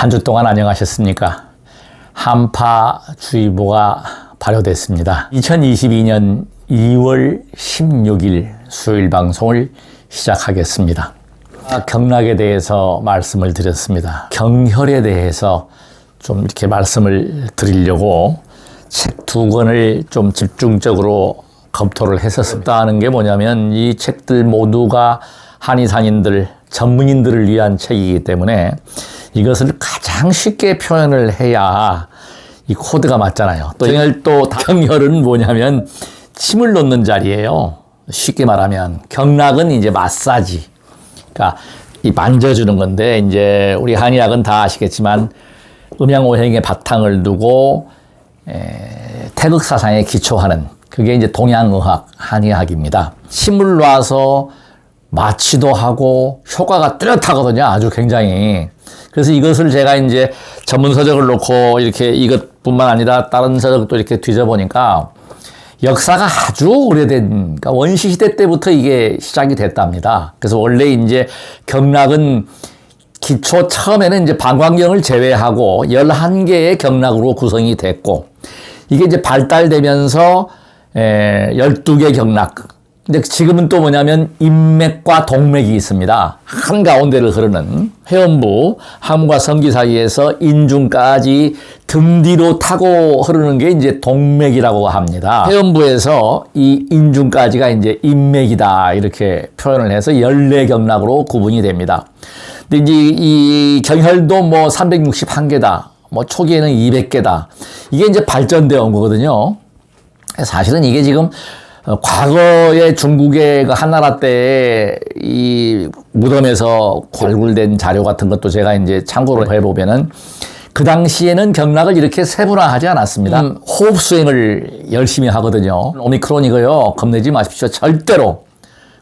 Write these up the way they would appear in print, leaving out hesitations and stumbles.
한 주 동안 안녕하셨습니까? 한파주의보가 발효됐습니다. 2022년 2월 16일 수요일 방송을 시작하겠습니다. 경락에 대해서 말씀을 드렸습니다. 경혈에 대해서 좀 이렇게 말씀을 드리려고 책 2권을 좀 집중적으로 검토를 했었습니다. 하는 게 뭐냐면 이 책들 모두가 한의사님들, 전문인들을 위한 책이기 때문에 이것을 가장 쉽게 표현을 해야 이 코드가 맞잖아요. 또 경혈은 뭐냐면 침을 놓는 자리예요. 쉽게 말하면 경락은 이제 마사지, 그러니까 이 만져주는 건데 이제 우리 한의학은 다 아시겠지만 음양오행의 바탕을 두고 태극사상에 기초하는 그게 이제 동양의학, 한의학입니다. 침을 놔서 마취도 하고 효과가 뚜렷하거든요. 아주 굉장히. 그래서 이것을 제가 이제 전문 서적을 놓고 이렇게 이것뿐만 아니라 다른 서적도 이렇게 뒤져보니까 역사가 아주 오래된, 그러니까 원시시대 때부터 이게 시작이 됐답니다. 그래서 원래 이제 경락은 기초 처음에는 이제 방광경을 제외하고 11개의 경락으로 구성이 됐고 이게 이제 발달되면서 12개 경락. 근데 지금은 또 뭐냐면 인맥과 동맥이 있습니다. 한가운데를 흐르는 회원부, 함과 성기 사이에서 인중까지 등 뒤로 타고 흐르는 게 이제 동맥이라고 합니다. 회원부에서 이 인중까지가 이제 인맥이다 이렇게 표현을 해서 14경락으로 구분이 됩니다. 근데 이제 이 경혈도 뭐 361개다. 뭐 초기에는 200개다. 이게 이제 발전되어 온 거거든요. 사실은 이게 지금 과거에 중국의 그 한나라 때 이 무덤에서 발굴된 자료 같은 것도 제가 이제 참고를 해보면은 그 당시에는 경락을 이렇게 세분화하지 않았습니다. 호흡 수행을 열심히 하거든요. 오미크론이고요. 겁내지 마십시오. 절대로.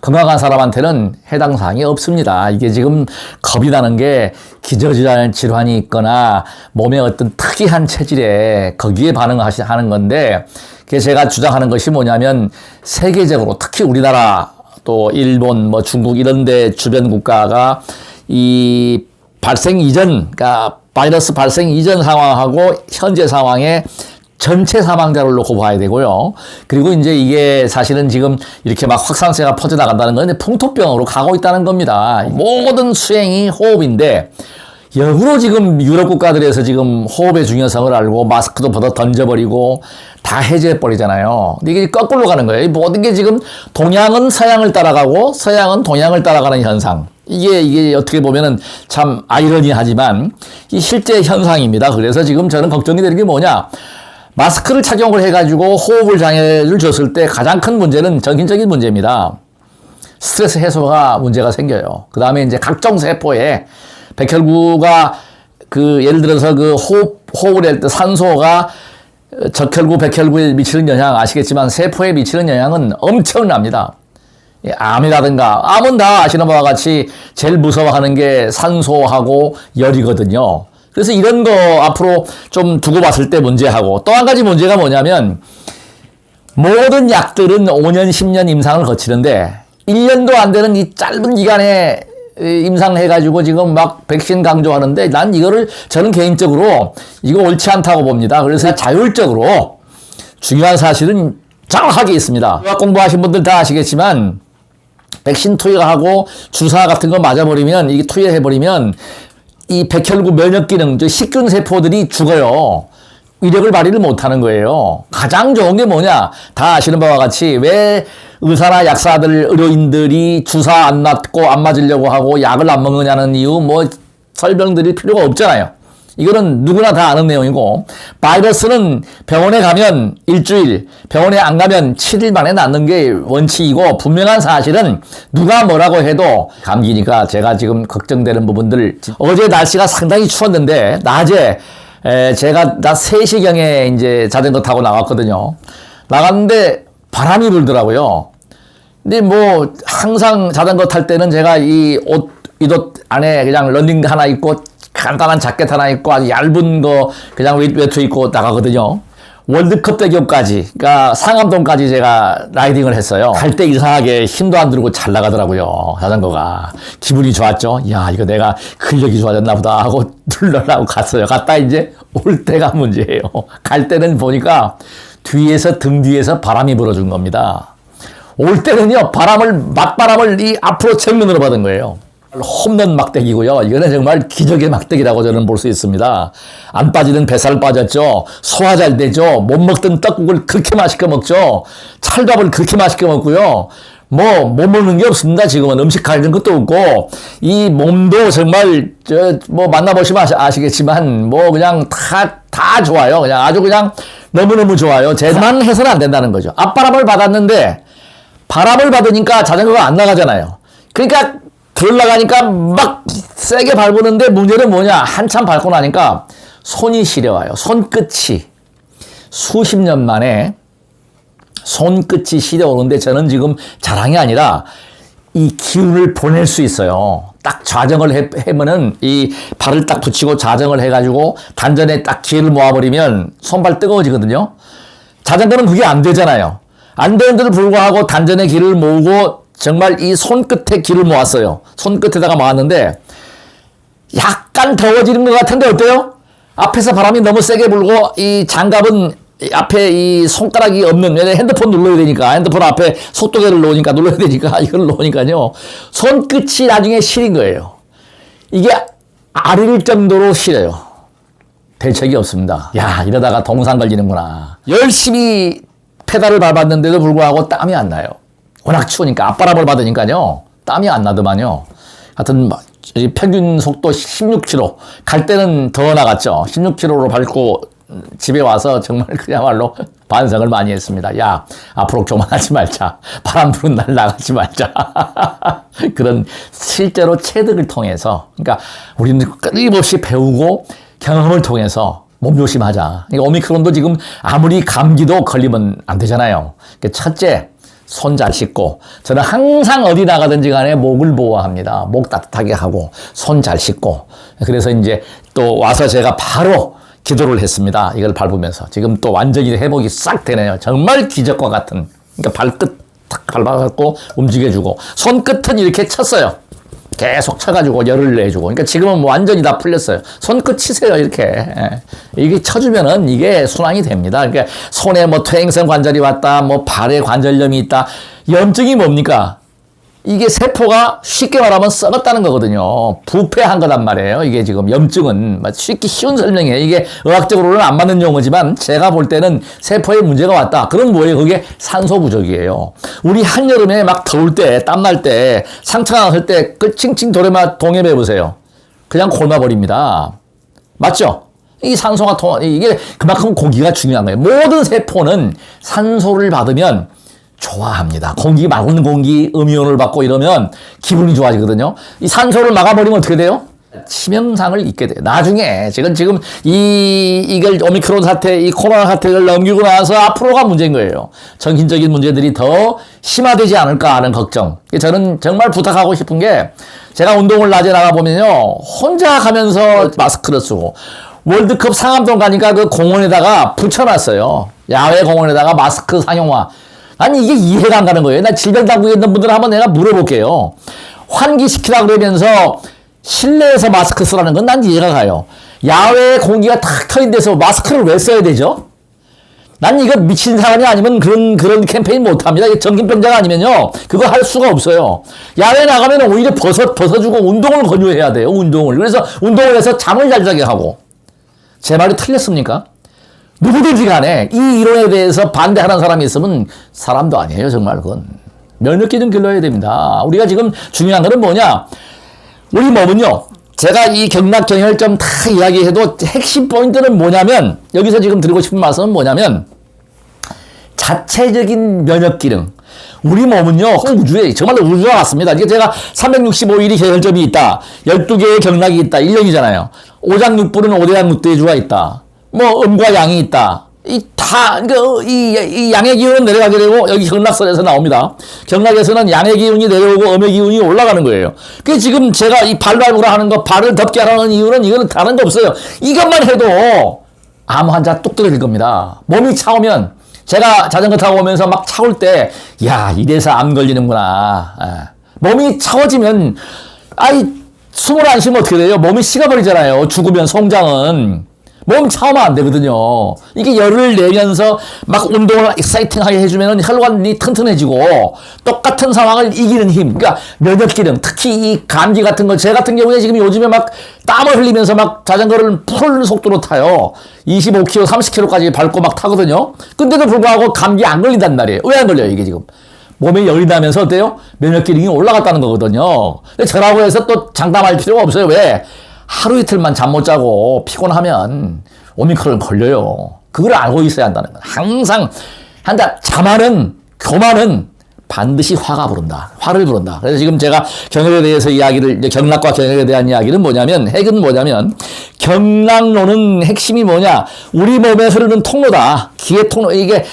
건강한 사람한테는 해당 사항이 없습니다. 이게 지금 겁이 나는 게 기저질환 질환이 있거나 몸에 어떤 특이한 체질에 거기에 반응하는 건데 그게 제가 주장하는 것이 뭐냐면 세계적으로 특히 우리나라 또 일본 뭐 중국 이런 데 주변 국가가 이 발생 이전 그러니까 바이러스 발생 이전 상황하고 현재 상황에 전체 사망자를 놓고 봐야 되고요. 그리고 이제 이게 사실은 지금 이렇게 막 확산세가 퍼져나간다는 건 풍토병으로 가고 있다는 겁니다. 모든 수행이 호흡인데 역으로 지금 유럽 국가들에서 지금 호흡의 중요성을 알고 마스크도 벗어 던져버리고 다 해제해버리잖아요. 근데 이게 거꾸로 가는 거예요. 모든 게 지금 동양은 서양을 따라가고 서양은 동양을 따라가는 현상. 이게 어떻게 보면은 참 아이러니하지만 이 실제 현상입니다. 그래서 지금 저는 걱정이 되는 게 뭐냐. 마스크를 착용을 해가지고 호흡을 장애를 줬을 때 가장 큰 문제는 정신적인 문제입니다. 스트레스 해소가 문제가 생겨요. 그 다음에 이제 각종 세포에 백혈구가 그 예를 들어서 그 호흡을 할 때 산소가 적혈구, 백혈구에 미치는 영향 아시겠지만 세포에 미치는 영향은 엄청납니다. 암이라든가 암은 다 아시는 바와 같이 제일 무서워하는 게 산소하고 열이거든요. 그래서 이런 거 앞으로 좀 두고 봤을 때 문제하고 또 한 가지 문제가 뭐냐면 모든 약들은 5년, 10년 임상을 거치는데 1년도 안 되는 이 짧은 기간에 임상해가지고 지금 막 백신 강조하는데 난 이거를 저는 개인적으로 이거 옳지 않다고 봅니다. 그래서 자율적으로 중요한 사실은 정확하게 있습니다. 의학 공부하신 분들 다 아시겠지만 백신 투여하고 주사 같은 거 맞아버리면 이게 투여해버리면 이 백혈구 면역 기능, 식균 세포들이 죽어요. 위력을 발휘를 못하는 거예요. 가장 좋은 게 뭐냐? 다 아시는 바와 같이 왜 의사나 약사들, 의료인들이 주사 안 맞고 안 맞으려고 하고 약을 안 먹느냐는 이유 뭐 설명드릴 필요가 없잖아요. 이거는 누구나 다 아는 내용이고 바이러스는 병원에 가면 일주일, 병원에 안 가면 7일 만에 낫는 게 원칙이고 분명한 사실은 누가 뭐라고 해도 감기니까 제가 지금 걱정되는 부분들 어제 날씨가 상당히 추웠는데 낮에 제가 낮 3시경에 이제 자전거 타고 나갔거든요. 나갔는데 바람이 불더라고요. 근데 뭐 항상 자전거 탈 때는 제가 이 옷 안에 그냥 러닝 하나 입고 간단한 자켓 하나 입고 아주 얇은 거 그냥 외투 입고 나가거든요. 월드컵 대교까지, 그러니까 상암동까지 제가 라이딩을 했어요. 갈 때 이상하게 힘도 안 들고 잘 나가더라고요. 자전거가. 기분이 좋았죠. 야, 이거 내가 근력이 좋아졌나 보다 하고 둘러라고 갔어요. 갔다 이제 올 때가 문제예요. 갈 때는 보니까 등 뒤에서 바람이 불어준 겁니다. 올 때는요, 맞바람을 이 앞으로 정면으로 받은 거예요. 홈런 막대기고요. 이거는 정말 기적의 막대기라고 저는 볼 수 있습니다. 안 빠지는 뱃살 빠졌죠. 소화 잘 되죠. 못 먹던 떡국을 그렇게 맛있게 먹죠. 찰밥을 그렇게 맛있게 먹고요. 못 먹는 게 없습니다. 지금은 음식 가리는 것도 없고, 이 몸도 정말, 만나보시면 아시겠지만, 그냥 다 좋아요. 그냥 아주 그냥 너무너무 좋아요. 제만 해서는 안 된다는 거죠. 앞바람을 받았는데, 바람을 받으니까 자전거가 안 나가잖아요. 그러니까, 들어가니까 막 세게 밟으는데 문제는 뭐냐? 한참 밟고 나니까 손이 시려와요. 손끝이. 수십 년 만에 손끝이 시려오는데 저는 지금 자랑이 아니라 이 기운을 보낼 수 있어요. 딱 좌정을 해면은 이 발을 딱 붙이고 좌정을 해가지고 단전에 딱 기회를 모아버리면 손발 뜨거워지거든요. 자전거는 그게 안 되잖아요. 안 되는데도 불구하고 단전에 기를 모으고 정말 이 손끝에 기를 모았어요. 손끝에다가 모았는데 약간 더워지는 것 같은데 어때요? 앞에서 바람이 너무 세게 불고 이 장갑은 앞에 이 손가락이 없는, 핸드폰 눌러야 되니까, 핸드폰 앞에 속도계를 눌러야 되니까, 이걸 놓으니까요. 손끝이 나중에 시린 거예요. 이게 아릴 정도로 시려요. 대책이 없습니다. 야, 이러다가 동상 걸리는구나. 열심히 페달을 밟았는데도 불구하고 땀이 안 나요. 워낙 추우니까 앞바람을 받으니까요. 땀이 안 나더만요. 하여튼 평균 속도 16km. 갈 때는 더 나갔죠. 16km로 밟고 집에 와서 정말 그야말로 반성을 많이 했습니다. 야, 앞으로 교만하지 말자. 바람 부는 날 나가지 말자. 그런 실제로 체득을 통해서, 그러니까 우리는 끊임없이 배우고 경험을 통해서 몸조심하자. 그러니까 오미크론도 지금 아무리 감기도 걸리면 안 되잖아요. 그러니까 첫째, 손 잘 씻고, 저는 항상 어디 나가든지 간에 목을 보호합니다. 목 따뜻하게 하고, 손 잘 씻고. 그래서 이제 또 와서 제가 바로 기도를 했습니다. 이걸 밟으면서. 지금 또 완전히 회복이 싹 되네요. 정말 기적과 같은. 그러니까 발끝 탁 밟아갖고 움직여주고, 손끝은 이렇게 쳤어요. 계속 쳐가지고 열을 내주고. 그러니까 지금은 완전히 다 풀렸어요. 손끝 치세요, 이렇게. 이게 쳐주면은 이게 순환이 됩니다. 그러니까 손에 퇴행성 관절이 왔다, 발에 관절염이 있다. 염증이 뭡니까? 이게 세포가 쉽게 말하면 썩었다는 거거든요. 부패한 거란 말이에요. 이게 지금 염증은 쉽게 쉬운 설명이에요. 이게 의학적으로는 안 맞는 용어지만 제가 볼 때는 세포에 문제가 왔다. 그럼 뭐예요? 그게 산소 부족이에요. 우리 한여름에 막 더울 때, 땀날 때, 상처가 났을 때 그 칭칭 동해매 보세요. 그냥 곪아버립니다. 맞죠? 이 산소가 이게 그만큼 공기가 중요한 거예요. 모든 세포는 산소를 받으면 좋아합니다. 맑은 공기, 음이온을 받고 이러면 기분이 좋아지거든요. 이 산소를 막아버리면 어떻게 돼요? 치명상을 입게 돼요. 나중에, 지금 이걸 오미크론 사태, 이 코로나 사태를 넘기고 나서 앞으로가 문제인 거예요. 정신적인 문제들이 더 심화되지 않을까 하는 걱정. 저는 정말 부탁하고 싶은 게, 제가 운동을 낮에 나가보면요, 혼자 가면서 마스크를 쓰고, 월드컵 상암동 가니까 그 공원에다가 붙여놨어요. 야외 공원에다가 마스크 상용화. 아니, 이게 이해가 안 가는 거예요. 나 질병당국에 있는 분들 한번 내가 물어볼게요. 환기시키라 그러면서 실내에서 마스크 쓰라는 건 난 이해가 가요. 야외 공기가 탁 트인 데서 마스크를 왜 써야 되죠? 난 이거 미친 사람이 아니면 그런 캠페인 못 합니다. 정신병자가 아니면요, 그거 할 수가 없어요. 야외 나가면 오히려 벗어주고 운동을 권유해야 돼요, 운동을. 그래서 운동을 해서 잠을 잘 자게 하고. 제 말이 틀렸습니까? 누구든지 간에 이 이론에 대해서 반대하는 사람이 있으면 사람도 아니에요, 정말 그건. 면역기 좀 길러야 됩니다. 우리가 지금 중요한 거는 뭐냐? 우리 몸은요, 제가 이 경락 경혈점 다 이야기해도 핵심 포인트는 뭐냐면, 여기서 지금 드리고 싶은 말씀은 뭐냐면, 자체적인 면역 기능. 우리 몸은요, 우주에, 정말로 우주와 같습니다. 이게 제가 365일이 경혈점이 있다. 12개의 경락이 있다. 1년이잖아요. 오장육부는 5대양 6대주가 있다. 음과 양이 있다. 이 양의 기운은 내려가게 되고, 여기 경락설에서 나옵니다. 경락에서는 양의 기운이 내려오고 음의 기운이 올라가는 거예요. 그래서 지금 제가 이 발발구라 하는 거, 발을 덮게 하라는 이유는 이거는 다른 거 없어요. 이것만 해도 암 환자 뚝 떨어질 겁니다. 몸이 차오면 제가 자전거 타고 오면서 막 차올 때, 야, 이래서 암 걸리는구나. 몸이 차워지면, 숨을 안 쉬면 어떻게 돼요? 몸이 식어버리잖아요. 죽으면 송장은. 몸 차오면 안 되거든요. 이게 열을 내면서 막 운동을 익사이팅하게 해주면 혈관이 튼튼해지고 똑같은 상황을 이기는 힘. 그러니까 면역기능, 특히 이 감기 같은 거, 제 같은 경우에 지금 요즘에 막 땀을 흘리면서 막 자전거를 풀 속도로 타요. 25km, 30km까지 밟고 막 타거든요. 근데도 불구하고 감기 안 걸린단 말이에요. 왜 안 걸려요, 이게 지금? 몸에 열이 나면서 어때요? 면역 기능이 올라갔다는 거거든요. 근데 저라고 해서 또 장담할 필요가 없어요. 왜? 하루 이틀만 잠 못 자고 피곤하면 오미크론 걸려요. 그걸 알고 있어야 한다는 거예요. 항상 자만은, 교만은 반드시 화가 부른다. 화를 부른다. 그래서 지금 제가 경혈에 대해서 이야기를, 경락과 경혈에 대한 이야기는 뭐냐면, 핵은 뭐냐면, 경락론은 핵심이 뭐냐? 우리 몸에 흐르는 통로다. 기의 통로, 이게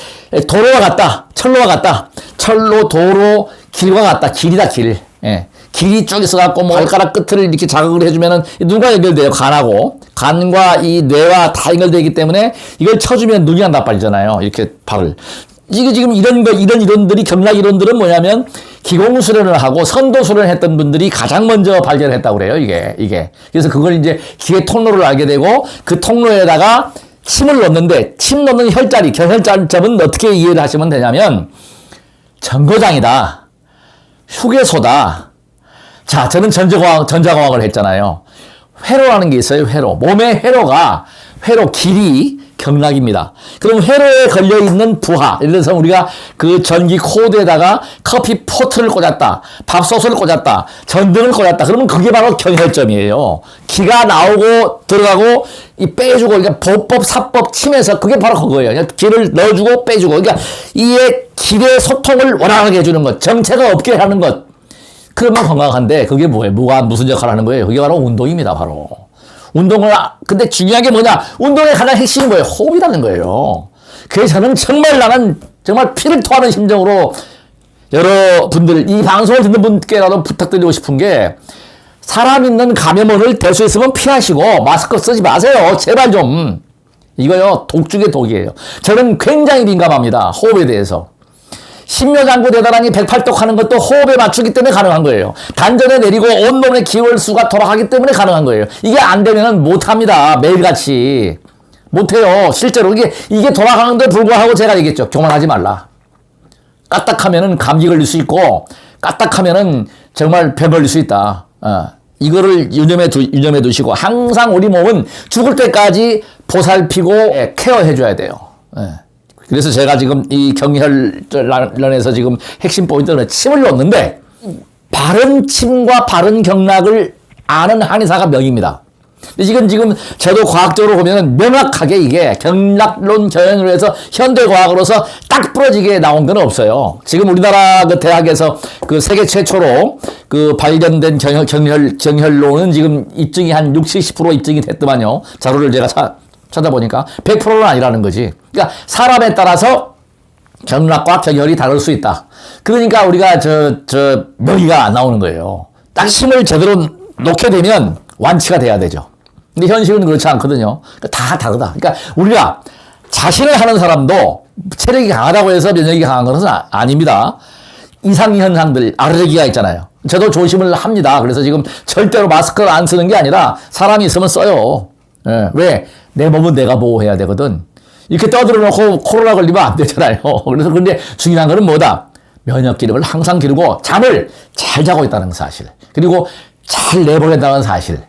도로와 같다. 철로와 같다. 철로, 도로, 길과 같다. 길이다, 길. 예. 길이 쭉 있어갖고, 뭐, 발가락 끝을 이렇게 자극을 해주면은, 누가 연결돼요? 간하고. 간과 이 뇌와 다 연결되기 때문에, 이걸 쳐주면 눈이 안 나빠지잖아요. 이렇게 발을. 이게 지금 이런 이론들이, 경락 이론들은 뭐냐면, 기공수련을 하고 선도수련을 했던 분들이 가장 먼저 발견했다고 그래요, 이게. 그래서 그걸 이제 기의 통로를 알게 되고, 그 통로에다가 침을 넣는데, 침 넣는 혈자리, 경혈자점은 어떻게 이해를 하시면 되냐면, 정거장이다. 휴게소다. 자, 저는 전자공학을 했잖아요. 회로라는 게 있어요, 회로. 몸의 회로 길이 경락입니다. 그럼 회로에 걸려있는 부하, 예를 들어서 우리가 그 전기 코드에다가 커피 포트를 꽂았다, 밥솥을 꽂았다, 전등을 꽂았다. 그러면 그게 바로 경혈점이에요. 기가 나오고 들어가고 이 빼주고, 그러니까 보법, 사법, 침에서 그게 바로 그거예요. 그냥 기를 넣어주고 빼주고. 그러니까 이에 길의 소통을 원활하게 해주는 것, 정체가 없게 하는 것. 그러면 건강한데 그게 뭐예요? 무슨 역할을 하는 거예요? 그게 바로 운동입니다, 바로. 근데 중요한 게 뭐냐? 운동의 가장 핵심이 뭐예요? 호흡이라는 거예요. 그래서 저는 나는 정말 피를 토하는 심정으로 여러분들, 이 방송을 듣는 분께라도 부탁드리고 싶은 게, 사람 있는 감염원을 될 수 있으면 피하시고 마스크 쓰지 마세요. 제발 좀. 이거요, 독 중에 독이에요. 저는 굉장히 민감합니다. 호흡에 대해서. 심묘장구 대단하니 108독 하는 것도 호흡에 맞추기 때문에 가능한 거예요. 단전에 내리고 온몸의 기월수가 돌아가기 때문에 가능한 거예요. 이게 안 되면은 못 합니다. 매일같이. 못 해요. 실제로. 이게 돌아가는데 불구하고 제가 얘기했죠. 교만하지 말라. 까딱하면은 감기 걸릴 수 있고, 까딱하면은 정말 배 걸릴 수 있다. 이거를 유념해 두시고, 항상 우리 몸은 죽을 때까지 보살피고 케어해 줘야 돼요. 그래서 제가 지금 이 경혈련에서 지금 핵심 포인트는 침을 놓는데, 바른 침과 바른 경락을 아는 한의사가 명입니다. 지금 저도 과학적으로 보면 명확하게 이게 경락론 경영으로 해서 현대과학으로서 딱 부러지게 나온 건 없어요. 지금 우리나라 그 대학에서 그 세계 최초로 그 발견된 경혈론은 지금 입증이 한 60, 70% 입증이 됐더만요. 자료를 제가 찾아보니까 100%는 아니라는 거지. 그러니까 사람에 따라서 경락과 경혈이 다를 수 있다. 그러니까 우리가 명의가 안 나오는 거예요. 딱 힘을 제대로 놓게 되면 완치가 돼야 되죠. 근데 현실은 그렇지 않거든요. 그러니까 다 다르다. 그러니까 우리가 자신을 하는 사람도 체력이 강하다고 해서 면역이 강한 것은 아닙니다. 이상 현상들, 알레르기가 있잖아요. 저도 조심을 합니다. 그래서 지금 절대로 마스크를 안 쓰는 게 아니라 사람이 있으면 써요. 왜? 내 몸은 내가 보호해야 되거든. 이렇게 떠들어 놓고 코로나 걸리면 안 되잖아요. 그래서 근데 중요한 거는 뭐다? 면역 기능을 항상 기르고 잠을 잘 자고 있다는 사실. 그리고 잘 내보낸다는 사실.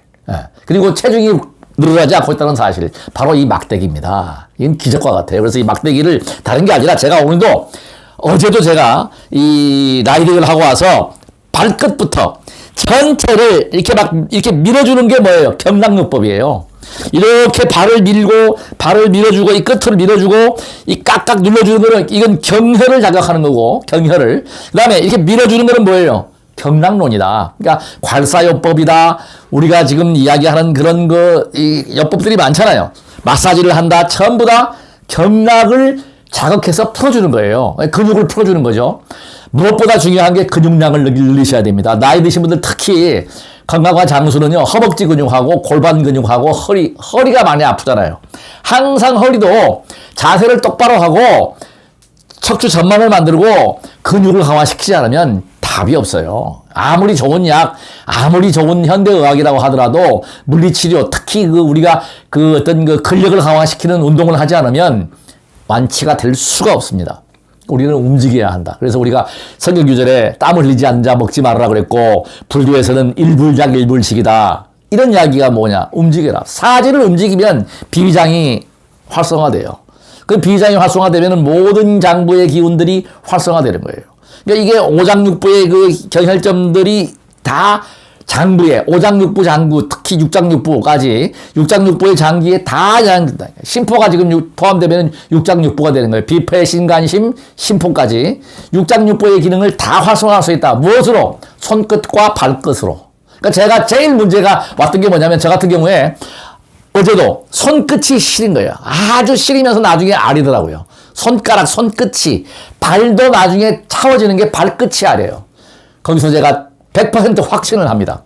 그리고 체중이 늘어나지 않고 있다는 사실. 바로 이 막대기입니다. 이건 기적과 같아요. 그래서 이 막대기를 다른 게 아니라 제가 오늘도, 어제도 제가 이 라이딩을 하고 와서 발끝부터 전체를 이렇게 밀어주는 게 뭐예요? 경락요법이에요. 이렇게 발을 밀어주고, 이 끝을 밀어주고, 이 깍깍 눌러주는 거는, 이건 경혈을 자극하는 거고, 경혈을. 그 다음에 이렇게 밀어주는 거는 뭐예요? 경락론이다. 그러니까 괄사요법이다. 우리가 지금 이야기하는 그런 이 요법들이 많잖아요. 마사지를 한다. 전부 다 경락을 자극해서 풀어주는 거예요. 근육을 풀어주는 거죠. 무엇보다 중요한 게 근육량을 늘리셔야 됩니다. 나이 드신 분들 특히 건강한 장수는요, 허벅지 근육하고 골반 근육하고 허리가 많이 아프잖아요. 항상 허리도 자세를 똑바로 하고 척추 전망을 만들고 근육을 강화시키지 않으면 답이 없어요. 아무리 좋은 약, 아무리 좋은 현대의학이라고 하더라도 물리치료, 특히 우리가 어떤 근력을 강화시키는 운동을 하지 않으면 완치가 될 수가 없습니다. 우리는 움직여야 한다. 그래서 우리가 성경규절에 땀 흘리지 않는 자 먹지 말아라 그랬고, 불교에서는 일불작 일불식이다. 이런 이야기가 뭐냐? 움직여라. 사지를 움직이면 비위장이 활성화돼요. 그 비위장이 활성화되면 모든 장부의 기운들이 활성화되는 거예요. 그러니까 이게 오장육부의 경혈점들이 다 장부에, 오장육부 장구, 특히 육장육부까지, 육장육부의 장기에 다 영향된다. 심포가 지금 포함되면 육장육부가 되는 거예요. 비폐, 신간심, 심포까지. 육장육부의 기능을 다 활성화할 수 있다. 무엇으로? 손끝과 발끝으로. 그러니까 제가 제일 문제가 왔던 게 뭐냐면, 저 같은 경우에 어제도 손끝이 시린 거예요. 아주 시리면서 나중에 아리더라고요. 손가락, 손끝이. 발도 나중에 차워지는 게 발끝이 아래요. 거기서 제가 100% 확신을 합니다.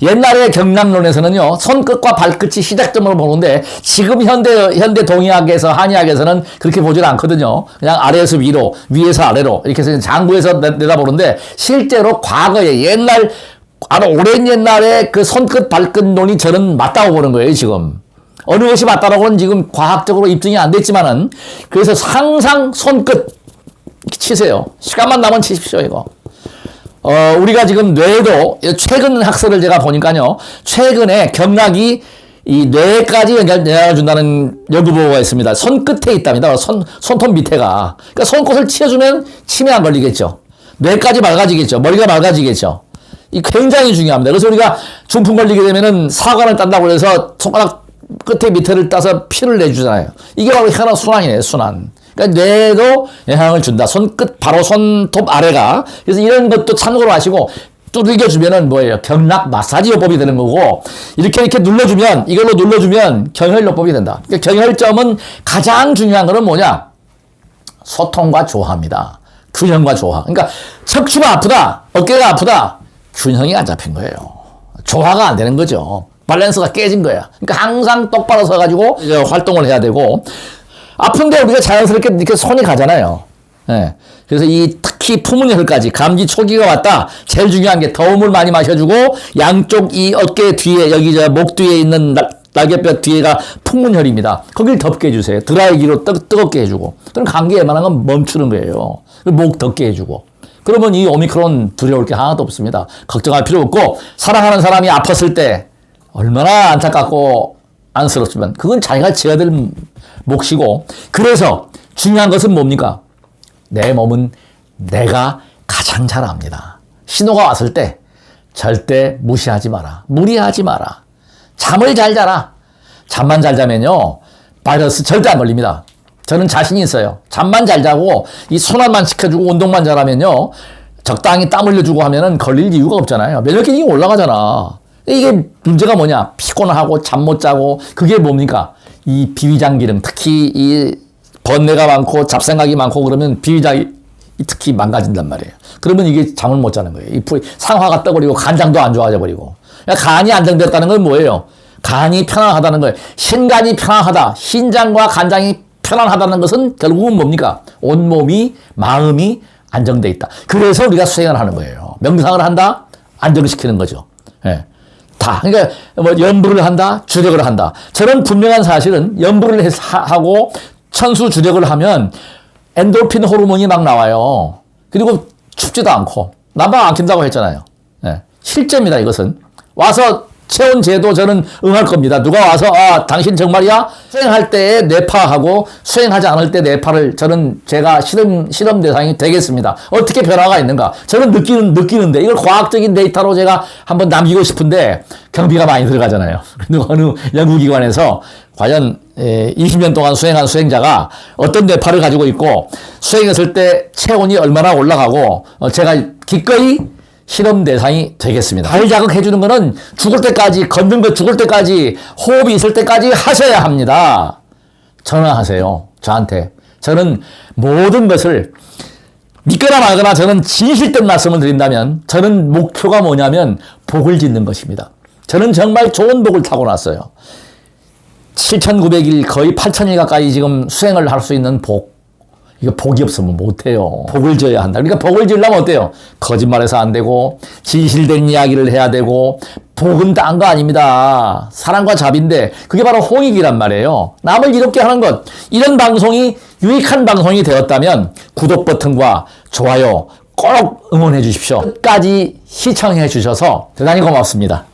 옛날에 경락론에서는요, 손끝과 발끝이 시작점으로 보는데, 지금 현대 동의학에서, 한의학에서는 그렇게 보질 않거든요. 그냥 아래에서 위로, 위에서 아래로, 이렇게 해서 장부에서 내다보는데, 실제로 과거에 아주 오랜 옛날에 그 손끝, 발끝론이 저는 맞다고 보는 거예요, 지금. 어느 것이 맞다라고는 지금 과학적으로 입증이 안 됐지만은, 그래서 항상 손끝 치세요. 시간만 나면 치십시오, 이거. 우리가 지금 뇌도, 최근 학설을 제가 보니까요, 최근에 경락이 이 뇌까지 영향을 준다는 연구보고가 있습니다. 손끝에 있답니다. 손톱 밑에가. 그러니까 손끝을 치워주면 치매 안 걸리겠죠. 뇌까지 맑아지겠죠. 머리가 맑아지겠죠. 이 굉장히 중요합니다. 그래서 우리가 중풍 걸리게 되면은 사관을 딴다고 해서 손가락 끝에 밑에를 따서 피를 내주잖아요. 이게 바로 혈액 순환이에요, 순환. 그러니까 뇌도 영향을 준다. 손끝, 바로 손톱 아래가. 그래서 이런 것도 참고로 하시고, 두들겨주면은 뭐예요? 경락 마사지 요법이 되는 거고, 이렇게 눌러주면, 이걸로 눌러주면 경혈요법이 된다. 그러니까 경혈점은 가장 중요한 거는 뭐냐? 소통과 조화입니다. 균형과 조화. 그러니까 척추가 아프다, 어깨가 아프다, 균형이 안 잡힌 거예요. 조화가 안 되는 거죠. 밸런스가 깨진 거야. 그러니까 항상 똑바로 서가지고 활동을 해야 되고, 아픈데 우리가 자연스럽게 이렇게 손이 가잖아요. 예. 그래서 특히 풍문혈까지 감기 초기가 왔다. 제일 중요한 게 더운 물 많이 마셔주고, 양쪽 이 어깨 뒤에, 여기 목 뒤에 있는 날개뼈 뒤에가 풍문혈입니다. 거길 덮게 해주세요. 드라이기로 뜨겁게 해주고. 그럼 감기 웬만한 건 멈추는 거예요. 목 덮게 해주고. 그러면 이 오미크론 두려울 게 하나도 없습니다. 걱정할 필요 없고, 사랑하는 사람이 아팠을 때 얼마나 안타깝고 안쓰럽지만 그건 자기가 지어야 될 몫이고, 그래서 중요한 것은 뭡니까? 내 몸은 내가 가장 잘 압니다. 신호가 왔을 때 절대 무시하지 마라. 무리하지 마라. 잠을 잘 자라. 잠만 잘 자면요, 바이러스 절대 안 걸립니다. 저는 자신이 있어요. 잠만 잘 자고 이 순환만 시켜주고 운동만 잘하면요, 적당히 땀 흘려주고 하면은 걸릴 이유가 없잖아요. 면역력이 올라가잖아. 이게 문제가 뭐냐? 피곤하고 잠 못 자고, 그게 뭡니까? 이 비위장 기능, 특히 이 번뇌가 많고 잡생각이 많고 그러면 비위장이 특히 망가진단 말이에요. 그러면 이게 잠을 못 자는 거예요. 이 상화가 떠버리고 간장도 안 좋아져 버리고. 그러니까 간이 안정됐다는 건 뭐예요? 간이 편안하다는 거예요. 신간이 편안하다. 신장과 간장이 편안하다는 것은 결국은 뭡니까? 온몸이, 마음이 안정돼 있다. 그래서 우리가 수행을 하는 거예요. 명상을 한다? 안정시키는 거죠. 예. 그러니까 연부를 한다, 주력을 한다. 저는 분명한 사실은 연부를 하고 천수 주력을 하면 엔돌핀 호르몬이 막 나와요. 그리고 춥지도 않고 난방 안 킨다고 했잖아요. 네. 실제입니다, 이것은. 와서 체온제도 저는 응할 겁니다. 누가 와서 당신 정말이야? 수행할 때 뇌파하고 수행하지 않을 때 뇌파를 제가 실험 대상이 되겠습니다. 어떻게 변화가 있는가? 저는 느끼는데 이걸 과학적인 데이터로 제가 한번 남기고 싶은데 경비가 많이 들어가잖아요. 어느 연구기관에서 과연 20년 동안 수행한 수행자가 어떤 뇌파를 가지고 있고 수행했을 때 체온이 얼마나 올라가고 제가 기꺼이 실험 대상이 되겠습니다. 발 자극해주는 거는 죽을 때까지, 걷는 거 죽을 때까지, 호흡이 있을 때까지 하셔야 합니다. 전화하세요. 저한테. 저는 모든 것을 믿거나 말거나 저는 진실된 말씀을 드린다면 저는 목표가 뭐냐면 복을 짓는 것입니다. 저는 정말 좋은 복을 타고났어요. 7,900일 거의 8,000일 가까이 지금 수행을 할 수 있는 복. 이거 복이 없으면 못해요. 복을 지어야 한다. 그러니까 복을 지으려면 어때요? 거짓말해서 안 되고 진실된 이야기를 해야 되고 복은 딴 거 아닙니다. 사랑과 자비인데 그게 바로 홍익이란 말이에요. 남을 이롭게 하는 것. 이런 방송이 유익한 방송이 되었다면 구독 버튼과 좋아요 꼭 응원해 주십시오. 끝까지 시청해 주셔서 대단히 고맙습니다.